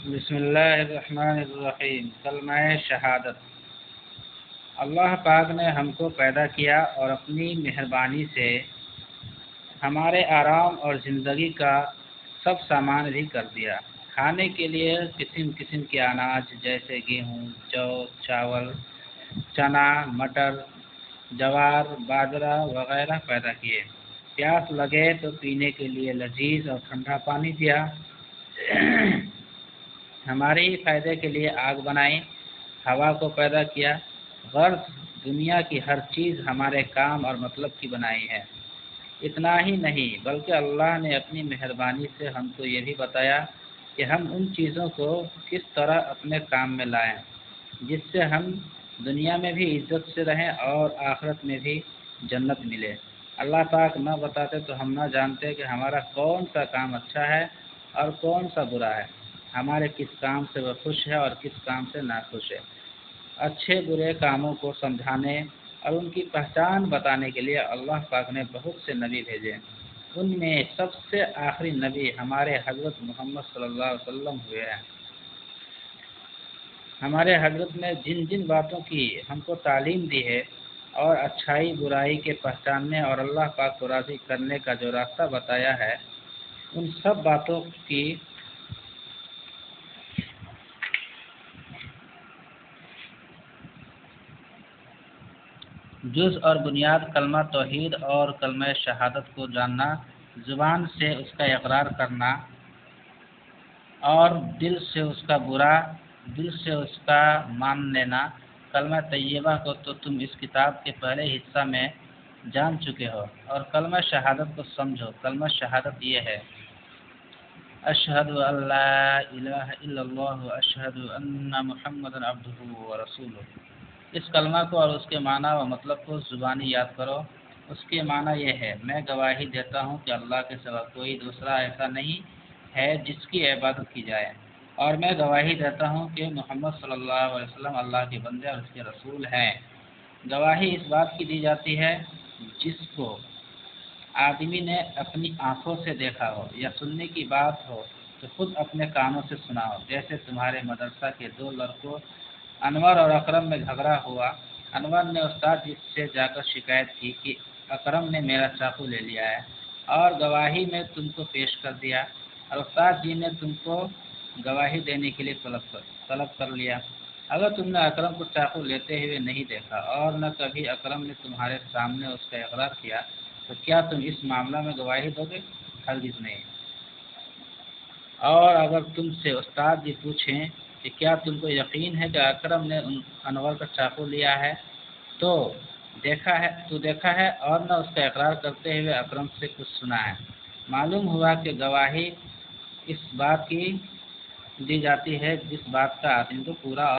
بسم اللہ الرحمن الرحیم۔ کلمہ شہادت۔ اللہ پاک نے ہم کو پیدا کیا اور اپنی مہربانی سے ہمارے آرام اور زندگی کا سب سامان بھی کر دیا۔ کھانے کے لیے قسم قسم کے اناج جیسے گیہوں، جو، چاول، چنا، مٹر، جوار، باجرہ وغیرہ پیدا کیے۔ پیاس لگے تو پینے کے لیے لذیذ اور ٹھنڈا پانی دیا۔ ہمارے ہی فائدے کے لیے آگ بنائی، ہوا کو پیدا کیا۔ غرض دنیا کی ہر چیز ہمارے کام اور مطلب کی بنائی ہے۔ اتنا ہی نہیں بلکہ اللہ نے اپنی مہربانی سے ہم کو یہ بھی بتایا کہ ہم ان چیزوں کو کس طرح اپنے کام میں لائیں جس سے ہم دنیا میں بھی عزت سے رہیں اور آخرت میں بھی جنت ملے۔ اللہ پاک نہ بتاتے تو ہم نہ جانتے کہ ہمارا کون سا کام اچھا ہے اور کون سا برا ہے، ہمارے کس کام سے وہ خوش ہے اور کس کام سے ناخوش ہے۔ اچھے برے کاموں کو سمجھانے اور ان کی پہچان بتانے کے لیے اللہ پاک نے بہت سے نبی بھیجے۔ ان میں سب سے آخری نبی ہمارے حضرت محمد صلی اللہ علیہ وسلم ہوئے ہیں۔ ہمارے حضرت نے جن جن باتوں کی ہم کو تعلیم دی ہے اور اچھائی برائی کے پہچاننے اور اللہ پاک کو راضی کرنے کا جو راستہ بتایا ہے، ان سب باتوں کی جز اور بنیاد کلمہ توحید اور کلمہ شہادت کو جاننا، زبان سے اس کا اقرار کرنا اور دل سے اس کا مان لینا۔ کلمہ طیبہ کو تو تم اس کتاب کے پہلے حصہ میں جان چکے ہو، اور کلمہ شہادت کو سمجھو۔ کلمہ شہادت یہ ہے: اشہد ان لا الہ الا اللہ واشہد ان محمدا عبدہ ورسولہ۔ اس کلمہ کو اور اس کے معنی و مطلب کو زبانی یاد کرو۔ اس کے معنی یہ ہے: میں گواہی دیتا ہوں کہ اللہ کے سوا کوئی دوسرا ایسا نہیں ہے جس کی عبادت کی جائے، اور میں گواہی دیتا ہوں کہ محمد صلی اللہ علیہ وسلم اللہ کے بندے اور اس کے رسول ہیں۔ گواہی اس بات کی دی جاتی ہے جس کو آدمی نے اپنی آنکھوں سے دیکھا ہو یا سننے کی بات ہو تو خود اپنے کانوں سے سنا ہو۔ جیسے تمہارے مدرسہ کے دو لڑکوں انور اور اکرم میں جھگڑا ہوا۔ انور نے استاد جی سے جا کر شکایت کی کہ اکرم نے میرا چاقو لے لیا ہے اور گواہی میں تم کو پیش کر دیا، اور استاد جی نے تم کو گواہی دینے کے لیے طلب کر لیا۔ اگر تم نے اکرم کو چاقو لیتے ہوئے نہیں دیکھا اور نہ کبھی اکرم نے تمہارے سامنے اس کا اقرار کیا تو کیا تم اس معاملہ میں گواہی دو گے؟ ہرگز نہیں۔ اور اگر تم سے استاد جی پوچھیں کہ کیا تم کو یقین ہے کہ اکرم نے انور کا چاقو لیا ہے تو دیکھا ہے اور نہ اس کا اقرار کرتے ہوئے اکرم سے کچھ سنا ہے، معلوم ہوا کہ گواہی اس بات کی دی جاتی ہے جس بات کا آدمی کو پورا